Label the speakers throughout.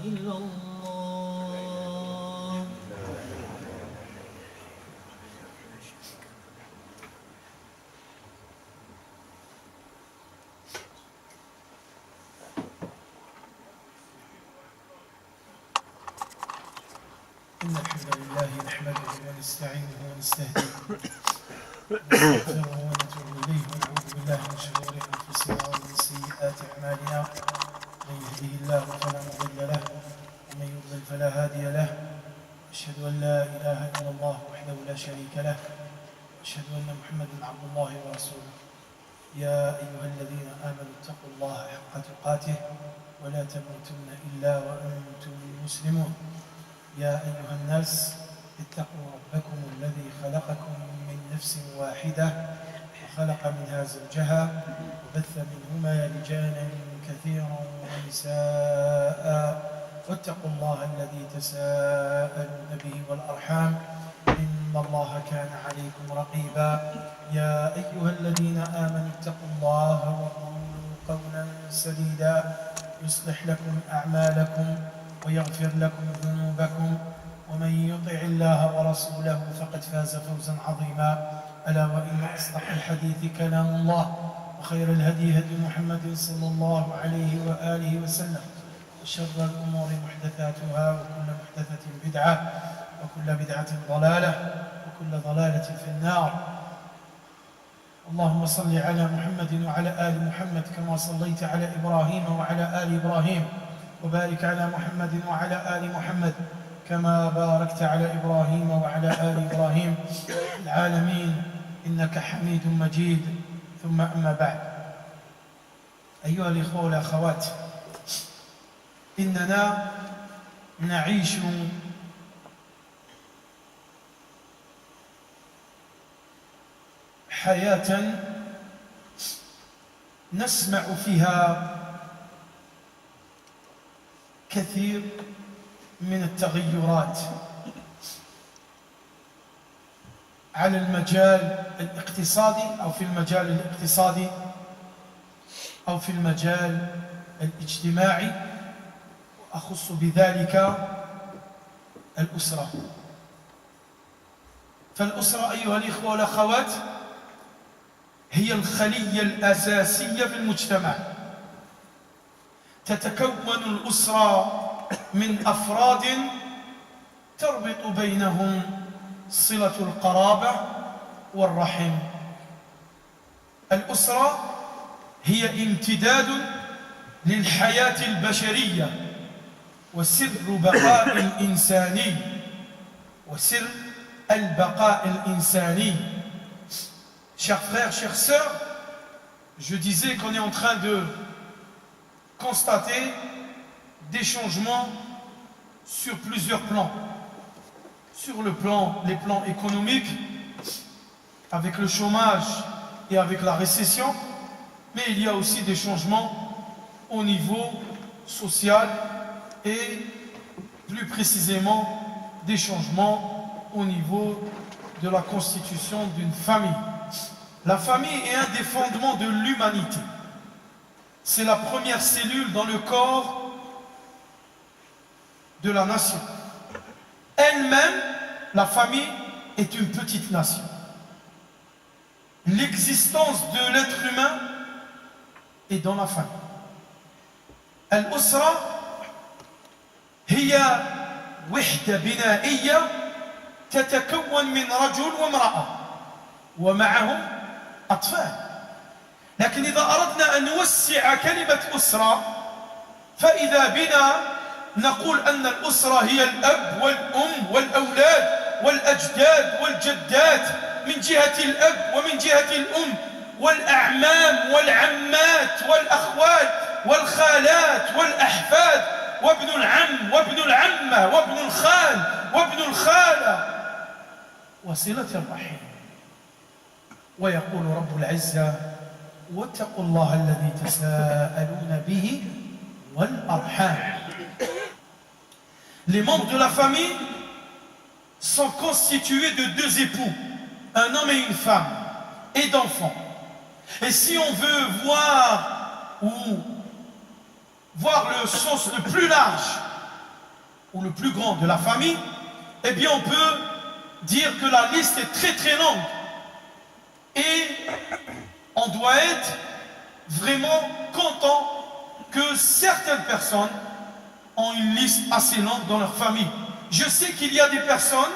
Speaker 1: إلا الله.
Speaker 2: إن الحمد لله نحمده ونستعينه ونستهديه ونستغفره ونتوب إليه ونعوذ بالله من شرور أنفسنا ومن سيئات أعمالنا. من يهده الله فلا مضل له ومن يضلل فلا هادي له. أشهد أن لا إله إلا الله وحده لا شريك له وأشهد أن محمدا عبد الله ورسوله. يا أيها الذين آمنوا اتقوا الله حق تقاته ولا تموتن إلا وأنتم مسلمون. يا أيها الناس اتقوا ربكم الذي خلقكم من نفس واحدة وخلق منها زوجها وبث منهما رجالا كثيرا ونساء واتقوا الله الذي تساءلون به والأرحام إن الله كان عليكم رقيبا. يا أيها الذين آمنوا اتقوا الله وقولوا قولا سديدا يصلح لكم أعمالكم ويغفر لكم ذنوبكم ومن يطع الله ورسوله فقد فاز فوزا عظيما. ألا وإن أصدق الحديث كلام الله وخير الهدي هدي محمد صلى الله عليه وآله وسلم وشر الأمور محدثاتها وكل محدثة بدعة وكل بدعة ضلالة وكل ضلالة في النار. اللهم صل على محمد وعلى آل محمد كما صليت على إبراهيم وعلى آل إبراهيم وبارك على محمد وعلى آل محمد كما باركت على إبراهيم وعلى آل إبراهيم العالمين إنك حميد مجيد. ثم أما بعد، أيها الإخوة والأخوات، إننا نعيش حياة نسمع فيها كثير من التغيرات على المجال الاقتصادي أو في المجال الاقتصادي أو في المجال الاجتماعي، وأخص بذلك الأسرة. فالأسرة أيها الإخوة والأخوات هي الخلية الأساسية في المجتمع. تتكون الأسرة من أفراد تربط بينهم صلة القرابة والرحم. الأسرة هي امتداد للحياة البشرية وسر بقاء الإنساني وسر البقاء الإنساني. Chers frères, chères sœurs, je disais qu'on est en train de constater des changements sur plusieurs plans. Sur les plans économiques, avec le chômage et avec la récession, mais il y a aussi des changements au niveau social et plus précisément des changements au niveau de la constitution d'une famille. La famille est un des fondements de l'humanité. C'est la première cellule dans le corps de la nation. Elle-même, la famille, est une petite nation. L'existence de l'être humain est dans la famille. الأسرة هي وحدة بنائية تتكون من رجل وامرأة ومعهم أطفال. لكن إذا أردنا أن نوسع كلمة أسرة فإذا بنا نقول أن الأسرة هي الأب والأم والأولاد والأجداد والجدات من جهة الأب ومن جهة الأم، والأعمام والعمات والأخوات والخالات والأحفاد وابن العم وابن العمة وابن الخال وابن الخالة وصلة الرحم. ويقول رب العزة: واتقوا الله الذي تساءلون به والأرحام. Les membres de la famille sont constitués de deux époux, un homme et une femme, et d'enfants. Et si on veut voir le sens le plus large ou le plus grand de la famille, eh bien on peut dire que la liste est très très longue. Et on doit être vraiment content que certaines personnes ont une liste assez longue dans leur famille. Je sais qu'il y a des personnes,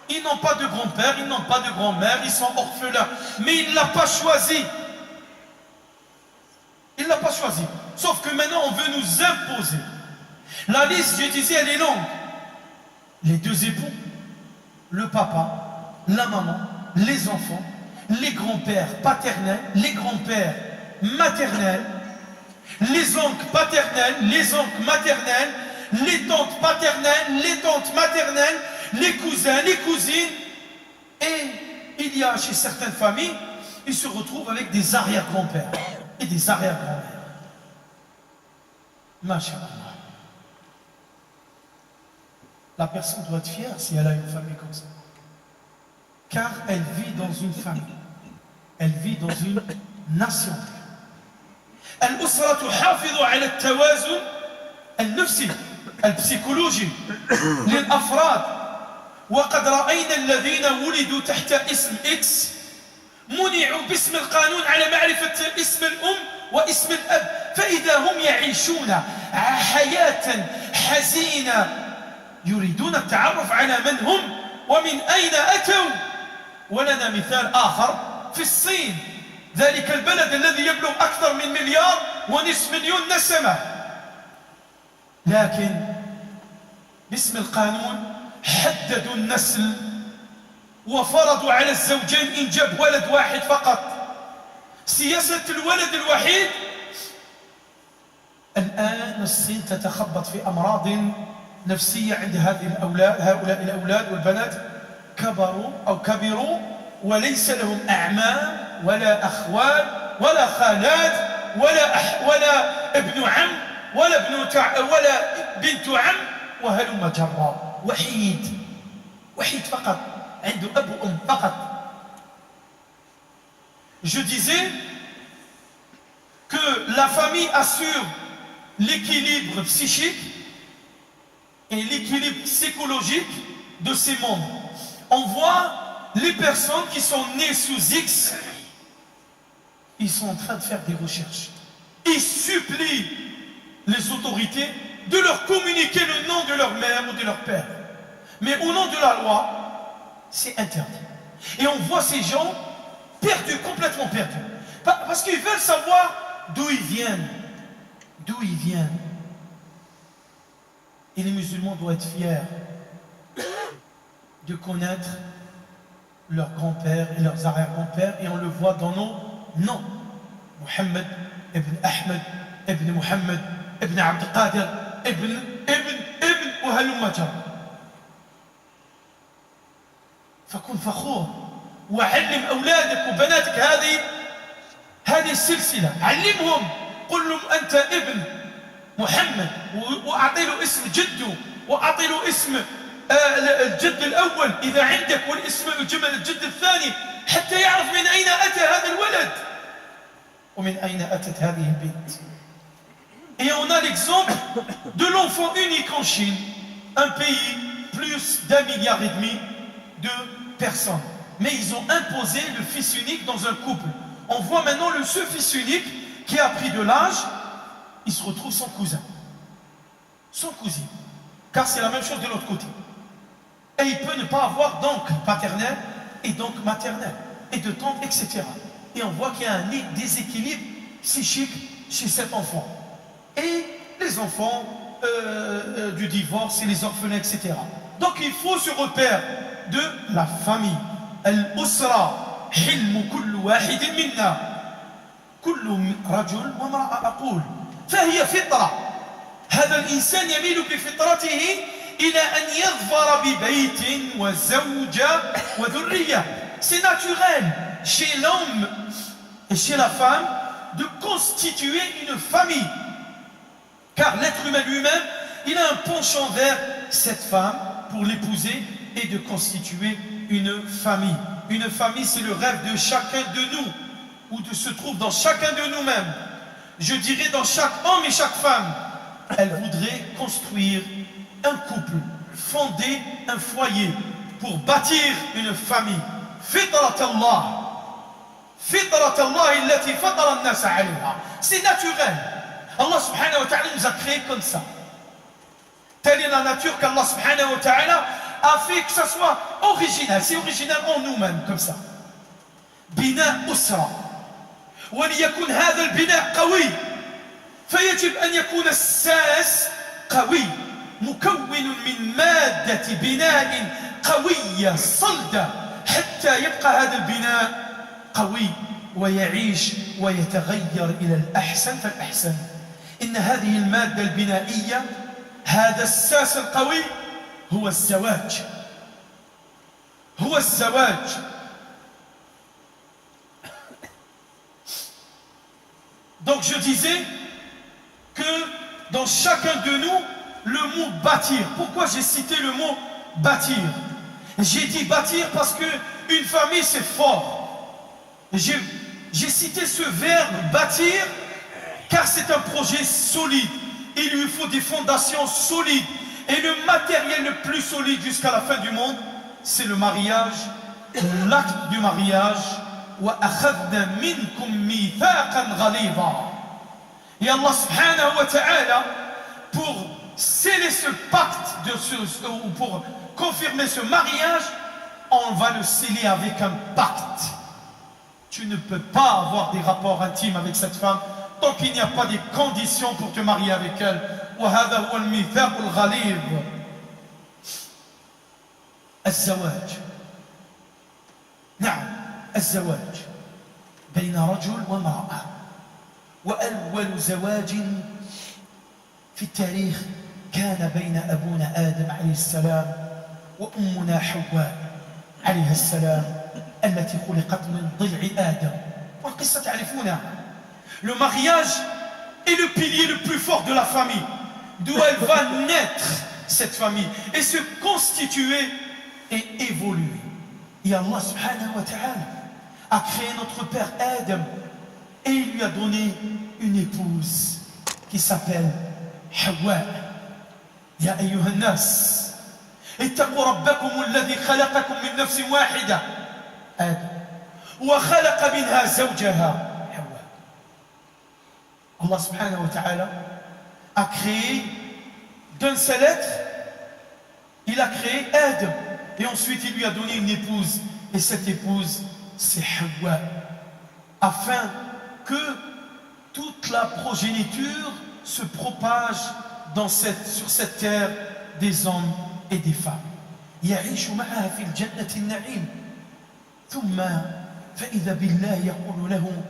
Speaker 2: ils n'ont pas de grand-père, ils n'ont pas de grand-mère, ils sont orphelins, mais il ne l'a pas choisi. Il ne l'a pas choisi. Sauf que maintenant, on veut nous imposer. La liste, je disais, elle est longue. Les deux époux, le papa, la maman, les enfants, les grands-pères paternels, les grands-pères maternels, les oncles paternels, les oncles maternels, les tantes paternelles, les tantes maternelles, les cousins, les cousines. Et il y a chez certaines familles, ils se retrouvent avec des arrière-grands-pères et des arrière-grands-mères. Masha'Allah. La personne doit être fière si elle a une famille comme ça. Car elle vit dans une famille. Elle vit dans une nation. الأسرة تحافظ على التوازن النفسي البسيكولوجي للأفراد وقد رأينا الذين ولدوا تحت اسم إكس منعوا باسم القانون على معرفة اسم الأم واسم الأب فإذا هم يعيشون حياة حزينة يريدون التعرف على من هم ومن أين أتوا. ولنا مثال آخر في الصين، ذلك البلد الذي يبلغ أكثر من 1.5 مليار نسمة، لكن باسم القانون حددوا النسل وفرضوا على الزوجين إنجاب ولد واحد فقط. سياسة الولد الوحيد. الآن الصين تتخبط في أمراض نفسية عند هؤلاء الأولاد والبنات كبروا وليس لهم أعمام ولا أخوال ولا خالات ولا ابن عم ولا بنت عم وهلم جرا. وحيد فقط، عنده أب وأم فقط. Je disais que la famille assure l'équilibre psychique et l'équilibre psychologique de ses membres. On voit les personnes qui sont nées sous X, ils sont en train de faire des recherches. Ils supplient les autorités de leur communiquer le nom de leur mère ou de leur père. Mais au nom de la loi, c'est interdit. Et on voit ces gens perdus, complètement perdus. Parce qu'ils veulent savoir d'où ils viennent. D'où ils viennent. Et les musulmans doivent être fiers de connaître leurs grands-pères et leurs arrière-grands-pères, et on le voit dans nos noms. Mohammed ibn Ahmed ibn Mohammed ibn Abd al-Qadir ibn وهلم جرا. فكن فخور وعلم أولادك وبناتك هذه السلسلة. علمهم، قل لهم أنت ابن محمد، وأعطي له اسم جده، وأعطي له اسم الجد الأول إذا عندك، والاسم الجد الثاني، حتى يعرف من أين أتى هذا الولد ومن أين أتت هذه البنت. Et on a l'exemple de l'enfant unique en Chine, un pays plus d'1,5 milliard de personnes. Mais ils ont imposé le fils unique dans un couple. On voit maintenant ce fils unique qui a pris de l'âge, il se retrouve sans cousin, sans cousine, car c'est la même chose de l'autre côté. Et il peut ne pas avoir d'oncle paternel et d'oncle maternel, et de tante, etc. Et on voit qu'il y a un déséquilibre psychique chez cet enfant. Et les enfants du divorce et les orphelins, etc. Donc il faut ce repère de la famille. Al-Usra, hilmu kullu wahidin minna. كل رجل وامرأة أقول فهي فطرة. هذا الإنسان يميل بفطرته إلى أن يظفر ببيت وزوجة وذرية. C'est naturel chez l'homme et chez la femme de constituer une famille. Car l'être humain lui-même, il a un penchant vers cette femme pour l'épouser et de constituer une famille. Une famille, c'est le rêve de chacun de nous, ou de se trouve dans chacun de nous-mêmes. Je dirais dans chaque homme et chaque femme, elle voudrait construire un couple, fonder un foyer, pour bâtir une famille. Fitrat Allah. Fitrat Allah allati fatara an-nas 'alayha. C'est naturel. Allah subhanahu wa ta'ala nous a créés comme ça. Telle est la nature qu'Allah subhanahu wa ta'ala a fait que ça soit original. C'est original en nous-mêmes, comme ça. Bina usra. وليكن هذا البناء قوي فيجب أن يكون الساس قوي مكون من مادة بناء قوية صلدة حتى يبقى هذا البناء قوي ويعيش ويتغير إلى الأحسن فالأحسن. إن هذه المادة البنائية هذا الساس القوي هو الزواج. هو الزواج. Donc je disais que dans chacun de nous, le mot bâtir. Pourquoi j'ai cité le mot bâtir? J'ai dit bâtir parce que une famille c'est fort. J'ai cité ce verbe bâtir car c'est un projet solide. Il lui faut des fondations solides. Et le matériel le plus solide jusqu'à la fin du monde, c'est le mariage, l'acte du mariage. وَأَخَذْنَا مِنْكُمْ مِيثَاقًا غَلِيظًا. Et Allah subhanahu wa ta'ala, pour sceller ce pacte, ou pour confirmer ce mariage, on va le sceller avec un pacte. Tu ne peux pas avoir des rapports intimes avec cette femme tant qu'il n'y a pas des conditions pour te marier avec elle. وهذا هو الميثاق الغليظ. الزواج. نعم. الزواج بين رجل وامرأة وأول زواج في التاريخ كان بين أبونا آدم عليه السلام وأمنا حواء عليها السلام التي خلقت من ضلع آدم. والقصة تعرفونها. Le mariage est le pilier le plus fort de la famille, d'où elle va naître cette famille et se constituer et évoluer. Et Allah subhanahu wa ta'ala a créé notre père Adam et il lui a donné une épouse qui s'appelle Hawa. Ya ayyuha an-nas ittaqu rabbakum alladhi khalaqakum min nafsin wahida Adam wa khalaqa minha zawjaha Hawa. Allah subhanahu wa ta'ala a créé d'un seul être, il a créé Adam et ensuite il lui a donné une épouse et cette épouse c'est Hawa, afin que toute la progéniture se propage sur cette terre des hommes et des femmes. يعيش معها في الجنة النعيم ثم فإذا بالله يقول له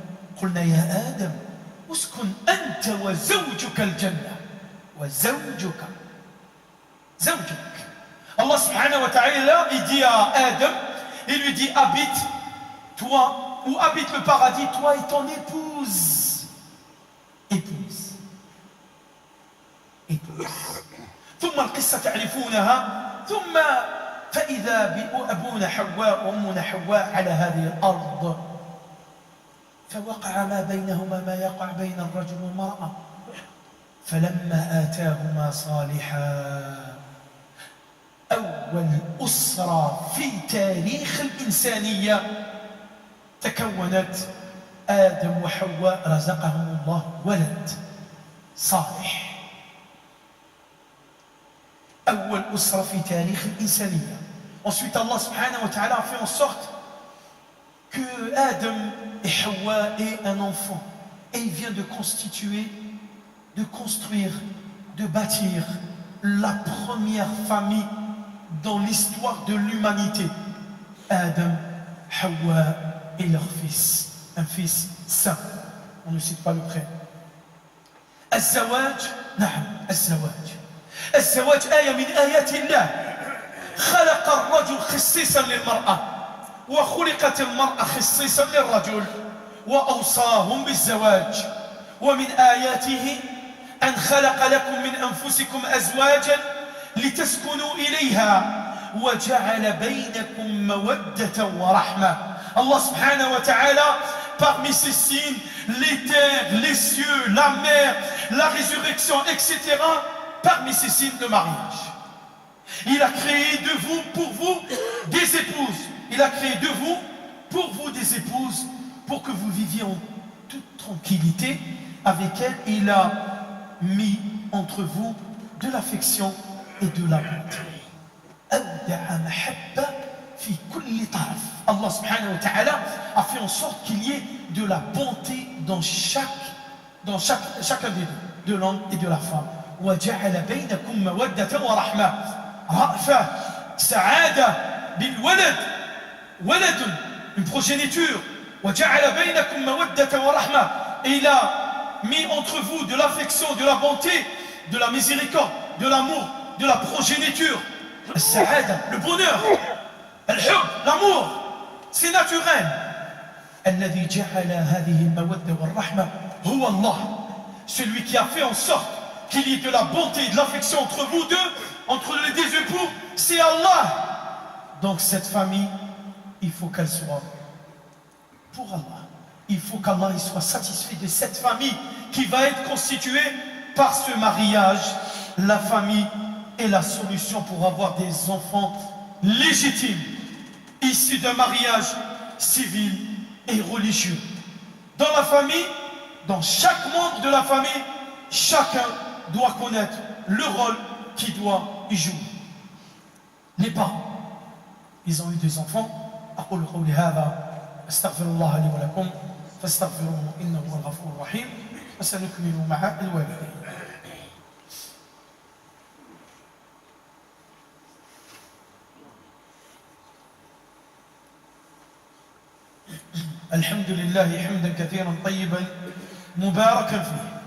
Speaker 2: قلنا يا آدم اسكن أنت وزوجك الجنة وزوجك Allah subhanahu wa ta'ala il dit à Adam, il lui dit habite toi, où habite le paradis, toi et ton épouse. Épouse. ثم القصة تعرفونها ثم فإذا بأبونا حواء وأمنا حواء على هذه الأرض فوقع ما بينهما ما يقع بين الرجل والمرأة فلما آتاهما صالحا أول أسرة في تاريخ الإنسانية تكونت آدم وحواء رزقهم الله ولد صالح. أول أسرة في تاريخ الإنسانية. Ensuite Allah subhanahu wa ta'ala a fait en sorte que Adam et Hawa aient un enfant et il vient de constituer, de construire, de bâtir la première famille dans l'histoire de l'humanité. Adam, Hawa et leur fils, un fils saint. On ne cite pas le prénom. الزواج نعم الزواج. الزواج آية من آيات الله. خلق الرجل خصيصا للمرأة وخلقت المرأة خصيصا للرجل وأوصاهم بالزواج. ومن آياته أن خلق لكم من أنفسكم أزواجا لتسكنوا إليها وجعل بينكم مودة ورحمة. Allah subhanahu wa ta'ala, parmi ces signes, les terres, les cieux, la mer, la résurrection, etc., parmi ces signes de mariage. Il a créé de vous, pour vous, des épouses. Il a créé de vous, pour vous, des épouses, pour que vous viviez en toute tranquillité avec elles. Il a mis entre vous de l'affection et de la bonté. Allah subhanahu wa ta'ala a fait en sorte qu'il y ait de la bonté dans chacun des deux, de l'homme et de la femme. وَجَعَلَ بَيْنَكُمْ مَوَدَّةً وَرَحْمَةً رَأْفَةً سَعَادَةً بِالْوَلَدِ وَلَدٌ, une progéniture. وَجَعَلَ بَيْنَكُمْ مَوَدَّةً وَرَحْمَةً, et il a mis entre vous de l'affection, de la bonté, de la miséricorde, de l'amour, de la progéniture. Al-sa'ada, le bonheur, al-hub, l'amour, c'est naturel. الذي جعل هذه المودة والرحمة هو الله, celui qui a fait en sorte qu'il y ait de la bonté et de l'affection entre vous deux, entre les deux époux, c'est Allah. Donc cette famille, il faut qu'elle soit pour Allah. Il faut qu'Allah soit satisfait de cette famille qui va être constituée par ce mariage. La famille est la solution pour avoir des enfants légitimes, issus d'un mariage civil et religieux. Dans la famille, dans chaque membre de la famille, chacun doit connaître le rôle qu'il doit y jouer. Les parents, ils ont eu des enfants. أقول قولي هذا أستغفر الله لي ولكم فاستغفروه إنه هو الغفور الرحيم وسنكمل مع الوالدين. الحمد لله حمدا كثيرا طيبا مباركا فيه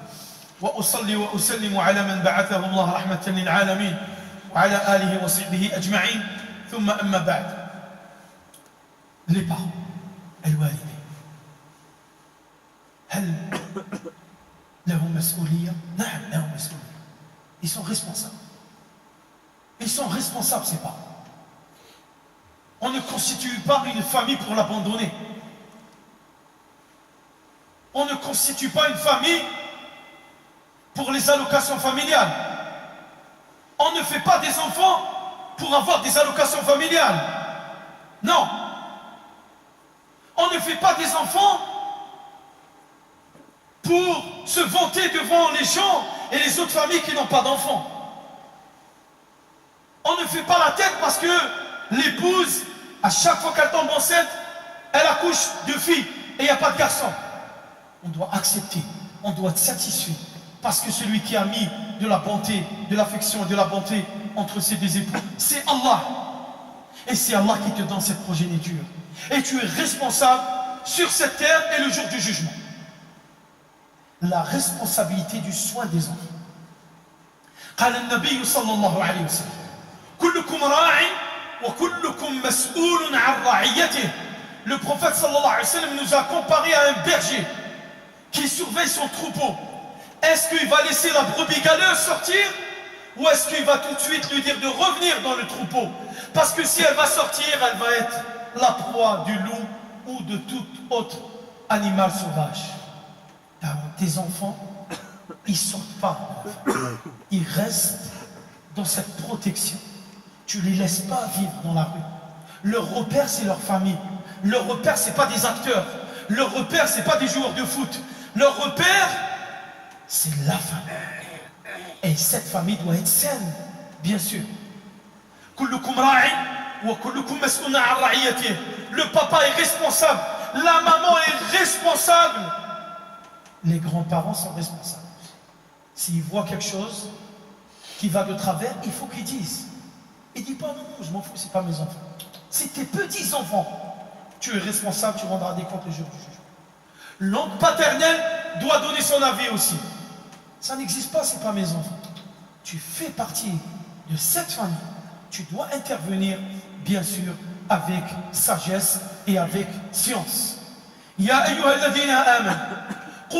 Speaker 2: وأصلي وأسلم على من بعثه الله رحمة للعالمين وعلى آله وصحبه أجمعين ثم أما بعد. Les parents, الوالدين هل لهم مسؤولية؟ نعم لهم مسؤولية. Ils sont responsables. Ils sont responsables, ces parents. On ne constitue pas une famille pour l'abandonner. On ne constitue pas une famille pour les allocations familiales. On ne fait pas des enfants pour avoir des allocations familiales. Non. On ne fait pas des enfants pour se vanter devant les gens et les autres familles qui n'ont pas d'enfants. On ne fait pas la tête parce que l'épouse, à chaque fois qu'elle tombe enceinte, elle accouche de filles et il n'y a pas de garçon. On doit accepter, on doit être satisfait. Parce que celui qui a mis de la bonté, de l'affection et de la bonté entre ces deux époux, c'est Allah. Et c'est Allah qui te donne cette progéniture. Et tu es responsable sur cette terre et le jour du jugement. La responsabilité du soin des enfants. قال النبي صلى الله عليه وسلم كلكم راع وكلكم مسؤول عن رعيته. Le prophète sallallahu alayhi wa sallam nous a comparé à un berger qui surveille son troupeau. Est-ce qu'il va laisser la brebis galeuse sortir ou est-ce qu'il va tout de suite lui dire de revenir dans le troupeau? Parce que si elle va sortir, elle va être la proie du loup ou de tout autre animal sauvage. Tes enfants, ils ne sortent pas. Ils restent dans cette protection. Tu ne les laisses pas vivre dans la rue. Leur repère, c'est leur famille. Leur repère, ce n'est pas des acteurs. Leur repère, ce n'est pas des joueurs de foot. Leur repère, c'est la famille. Et cette famille doit être saine, bien sûr. Le papa est responsable. La maman est responsable. Les grands-parents sont responsables. S'ils voient quelque chose qui va de travers, il faut qu'ils disent. Ils ne disent pas non, non, je m'en fous, c'est pas mes enfants. C'est tes petits-enfants. Tu es responsable, tu rendras des comptes le jour du jugement. L'oncle paternel doit donner son avis aussi. Ça n'existe pas, c'est pas mes enfants. Tu fais partie de cette famille. Tu dois intervenir, bien sûr, avec sagesse et avec science. Ya ayyuha alladhina amanu qu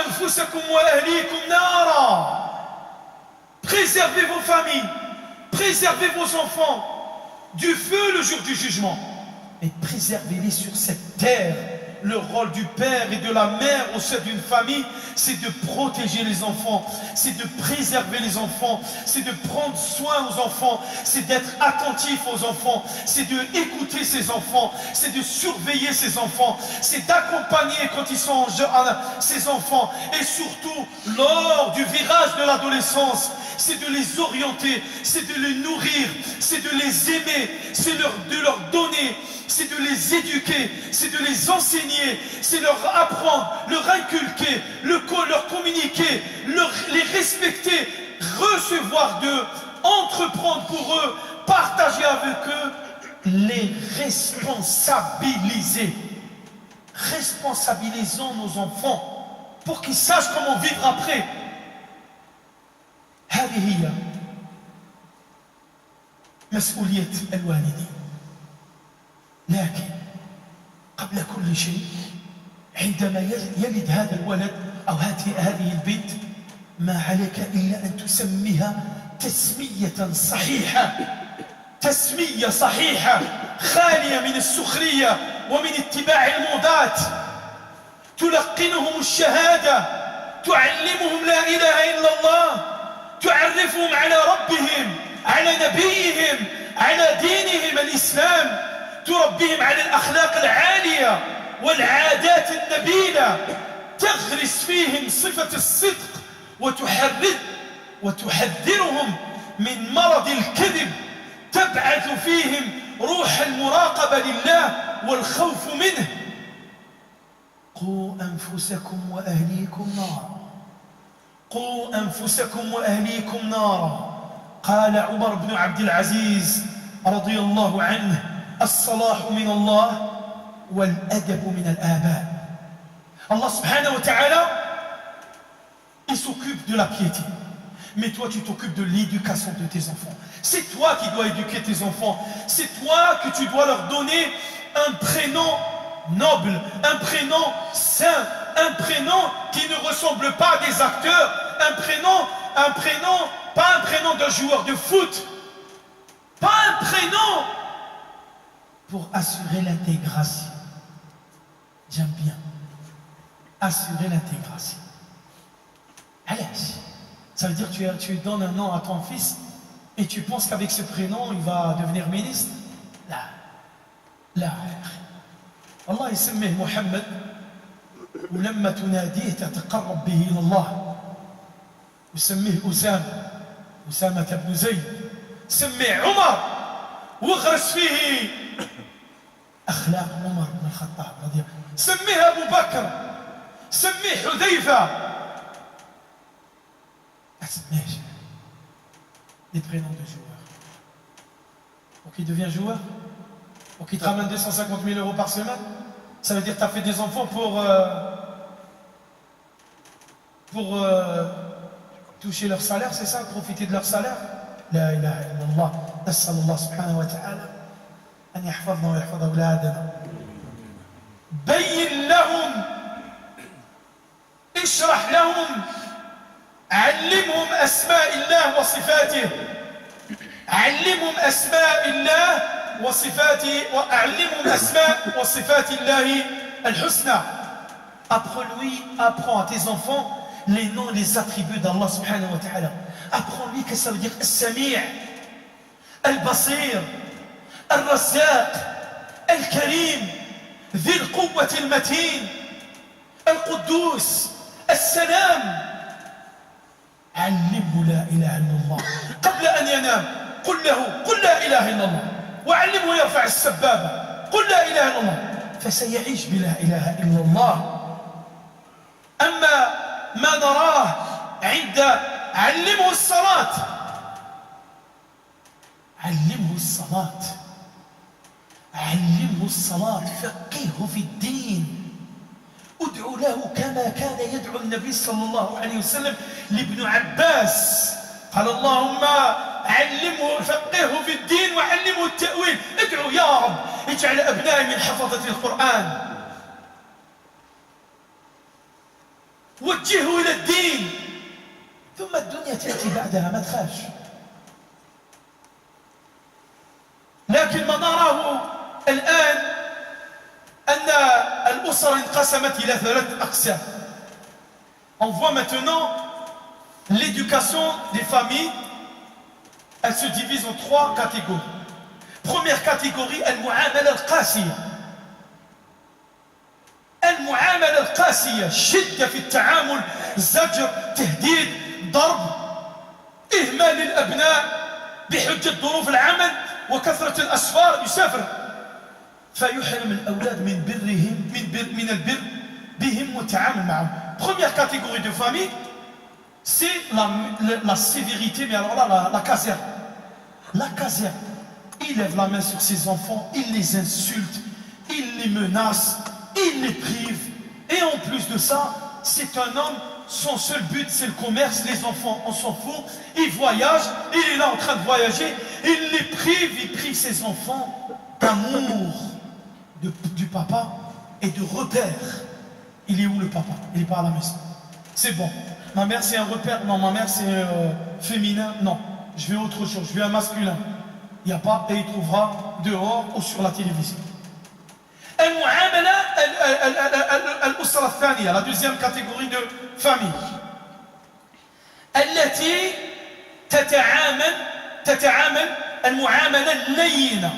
Speaker 2: anfusakum wa ahlikum nara. Préservez vos familles, préservez vos enfants du feu le jour du jugement. Et préservez-les sur cette terre le rôle du père et de la mère au sein d'une famille, c'est de protéger les enfants, c'est de préserver les enfants, c'est de prendre soin aux enfants, c'est d'être attentif aux enfants, c'est d'écouter ses enfants, c'est de surveiller ses enfants, c'est d'accompagner quand ils sont jeunes ses enfants, et surtout lors du virage de l'adolescence, c'est de les orienter, c'est de les nourrir, c'est de les aimer, c'est de leur donner, c'est de les éduquer, c'est de les enseigner, c'est leur apprendre, leur inculquer, leur communiquer, les respecter, recevoir d'eux, entreprendre pour eux, partager avec eux, les responsabiliser. Responsabilisons nos enfants pour qu'ils sachent comment vivre après. هذه هي مسؤولية الوالدين. لكن قبل كل شيء عندما يلد هذا الولد أو هذه البنت ما عليك إلا أن تسميها تسمية صحيحة، تسمية صحيحة خالية من السخرية ومن اتباع الموضات، تلقنهم الشهادة، تعلمهم لا إله إلا الله، تعرفهم على ربهم، على نبيهم، على دينهم الإسلام، تربيهم على الأخلاق العالية والعادات النبيلة، تغرس فيهم صفة الصدق وتحذرهم من مرض الكذب، تبعث فيهم روح المراقبة لله والخوف منه. قوا أنفسكم وأهليكم نارا، قوا أنفسكم وأهليكم نارا. قال عمر بن عبد العزيز رضي الله عنه: الصلاح من الله والأدب من الآباء. Allah subhanahu wa ta'ala, il s'occupe de la piété. Mais toi, tu t'occupes de l'éducation de tes enfants. C'est toi qui dois éduquer tes enfants. C'est toi que tu dois leur donner un prénom noble, un prénom saint, un prénom qui ne ressemble pas à des acteurs, un prénom, pas un prénom d'un joueur de foot, pas un prénom pour assurer l'intégration. J'aime bien assurer l'intégration. Allez, ça veut dire que tu donnes un nom à ton fils et tu penses qu'avec ce prénom il va devenir ministre? Là, là. Allah يسميه محمد ولما تناديه تتقرب به إلى الله، وسميه أسامة بن زيد، سميه عمر واغرس فيه أخلاق عمر بن الخطاب رضي الله عنه، سميه أبو بكر، سميه حذيفة، سميه des prénoms de joueurs. Pour qu'il devienne joueur, pour qu'il te ramène 250 000 euros par semaine, ça veut dire que tu as fait des enfants pour toucher leur salaire, c'est ça, profiter de leur salaire. La ilaha illallah. نسأل الله سبحانه وتعالى أن يحفظنا ويحفظ أولادنا. بين لهم، اشرح لهم، علمهم أسماء الله وصفاته، علمهم أسماء الله وصفاته، وأعلمهم أسماء وصفات الله الحسنى. Apprends à tes enfants les noms et les attributs d'Allah subhanahu wa ta'ala. Apprends-lui que ça veut dire As-Sami', Al-Basir, Al-Razzaq, Al-Karim, Dhi al-Quwwat al-Matin, Al-Quddus, Al-Salam. علمه لا إله إلا الله قبل أن ينام. قل لا إله إلا الله، وعلمه يرفع السبابة. قل لا إله إلا الله فسيعيش بلا إله إلا الله. أما ما نراه عند علمه الصلاة، علمه الصلاة، علمه الصلاة، فقهه في الدين. ادعو له كما كان يدعو النبي صلى الله عليه وسلم لابن عباس، قال اللهم علمه فقهه في الدين وعلمه التأويل. ادعو يا رب اجعل أبنائي من حفظة القرآن، وجهه إلى الدين، ثم الدنيا تأتي بعدها، ما تخافش. لكن ما نراه الآن أن On voit maintenant l'éducation des familles, elle se divise en 3 catégories. Première catégorie, المعاملة القاسية. المعاملة القاسية، شدة في التعامل، زجر، تهديد، ضرب، إهمال الأبناء بحجة ظروف العمل وكثرة الأسفار، يسافر فيحرم الأولاد من برهم من البر بهم والتعامل معهم. Première catégorie de famille, c'est la sévérité, mais alors là, la caserne. La caserne. Il lève la main sur ses enfants, il les insulte, il les menace, il les prive. Et en plus de ça, c'est un homme, son seul but c'est le commerce, les enfants, on s'en fout. Il voyage, il est là en train de voyager, il les prive, il prive ses enfants d'amour du papa et de repère. Il est où le papa? Il n'est pas à la maison. C'est bon. Ma mère c'est un repère? Non, ma mère c'est féminin? Non. Je veux autre chose, je veux un masculin. Il n'y a pas, et il trouvera dehors ou sur la télévision. La deuxième catégorie de famille. التي تتعامل المعاملة اللينة.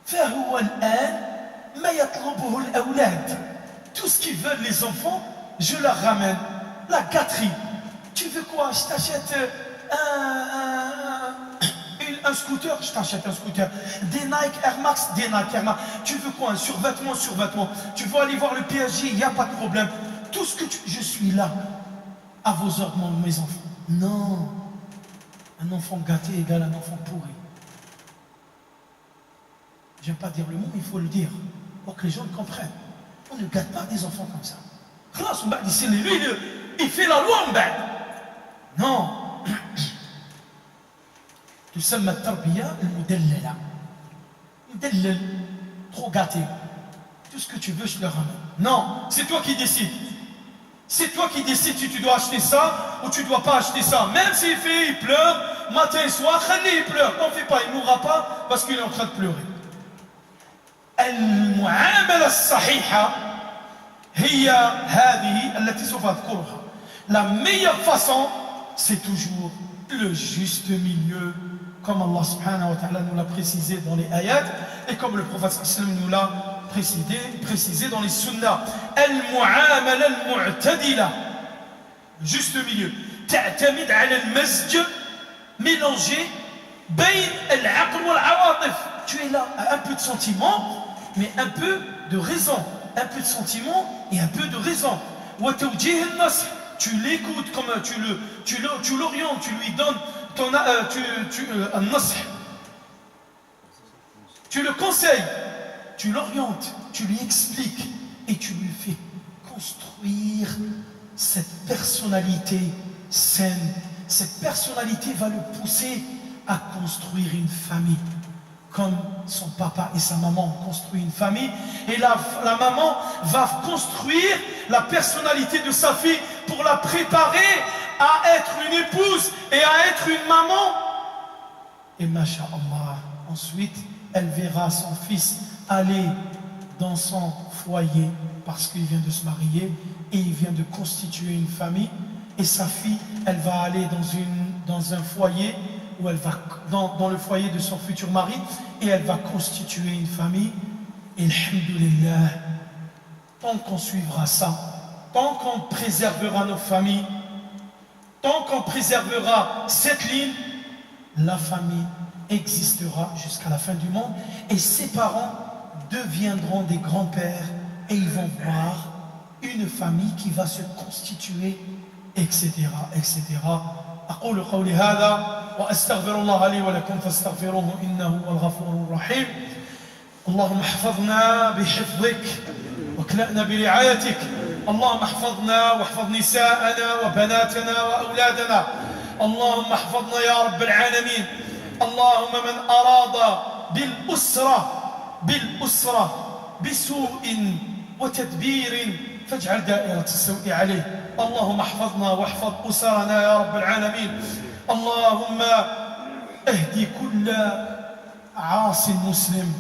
Speaker 2: فهو الآن ما يطلبه الأولاد. Tout ce qu'ils veulent les enfants, je leur ramène. La gâterie. Tu veux quoi? Je t'achète un scooter, je t'achète un scooter. Des Nike Air Max, des Nike Air Max. Tu veux quoi? Un survêtement, survêtement. Tu veux aller voir le PSG, il n'y a pas de problème. Tout ce que je suis là, à vos ordres, mes enfants. Non. Un enfant gâté égale un enfant pourri. Je n'aime pas dire le mot, mais il faut le dire. Pour que les gens le comprennent. On ne gâte pas des enfants comme ça. Lui, il fait la loi, non. تسمى التربية المدللة. مدلل, trop gâté. Tout ce que tu veux, je le ramène. Non, c'est toi qui décides. C'est toi qui décides si tu dois acheter ça ou tu ne dois pas acheter ça. Même s'il fait, il pleure, matin et soir, il pleure. T'en fais pas, il ne mourra pas parce qu'il est en train de pleurer. المعاملة الصحيحة هي هذه التي سوف أذكرها. La meilleure façon, c'est toujours le juste milieu, comme Allah subhanahu wa ta'ala nous l'a précisé dans les ayats et comme le prophète sallam nous l'a précisé dans les sunnahs. Al-mu'amala al-mu'tadila, juste milieu. تعتمد على المزج, mélanger بين العقل والعواطف. Tu es là, un peu de sentiment, mais un peu de raison. Un peu de sentiment et un peu de raison. وتوجيه النصح. Tu l'écoutes comme tu l'orientes, tu lui donnes un nasr. Tu le conseilles, tu l'orientes, tu lui expliques et tu lui fais construire cette personnalité saine. Cette personnalité va le pousser à construire une famille. Comme son papa et sa maman ont construit une famille. Et la maman va construire la personnalité de sa fille pour la préparer à être une épouse et à être une maman. Et masha'Allah, ensuite, elle verra son fils aller dans son foyer parce qu'il vient de se marier et il vient de constituer une famille. Et sa fille, elle va aller dans un foyer où elle va dans le foyer de son futur mari et elle va constituer une famille. Et alhamdulillah, tant qu'on suivra ça, tant qu'on préservera nos familles, tant qu'on préservera cette ligne, la famille existera jusqu'à la fin du monde et ses parents deviendront des grands-pères et ils vont voir une famille qui va se constituer, etc., etc. أقول قولي هذا وأستغفر الله لي ولكم فاستغفروه إنه هو الغفور الرحيم. اللهم احفظنا بحفظك واكلأنا برعايتك. اللهم احفظنا واحفظ نساءنا وبناتنا وأولادنا. اللهم احفظنا يا رب العالمين. اللهم من أراد بالأسرة بسوء وتدبير فاجعل دائرة السوء عليه. اللهم احفظنا واحفظ أسرنا يا رب العالمين. اللهم اهدي كل عاص مسلم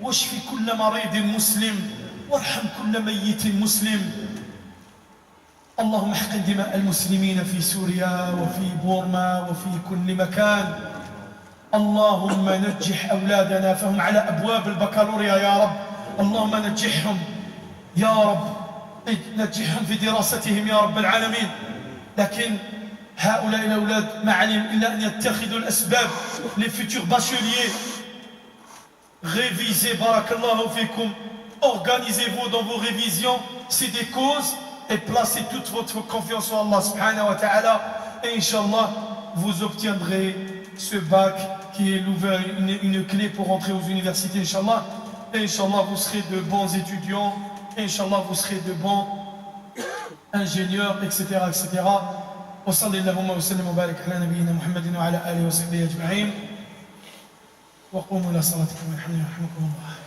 Speaker 2: واشف كل مريض مسلم وارحم كل ميت مسلم. اللهم احقن دماء المسلمين في سوريا وفي بورما وفي كل مكان. اللهم نجح أولادنا فهم على أبواب البكالوريا يا رب. اللهم نجحهم يا رب، نجحهم في دراستهم يا رب العالمين. لكن هؤلاء الأولاد ما عليهم إلا أن يتخذوا الأسباب. Les futurs bacheliers, révisez, barakallahu fikum, organisez-vous dans vos révisions, c'est des causes, et placez toute votre confiance en Allah subhanahu wa ta'ala, et Inch'Allah, vous obtiendrez ce bac qui est une clé pour entrer aux universités, Inch'Allah. Et Inch'Allah, vous serez de bons étudiants, et Inch'Allah, vous serez de bons ingénieurs, etc., etc. Wa sallallahu wa sallam wa barik ala nabiyyina Muhammadin wa ala alihi wa sahbihi ajma'in. Wa qumu ila salatikum wa rahmatullahi wa barakatuh.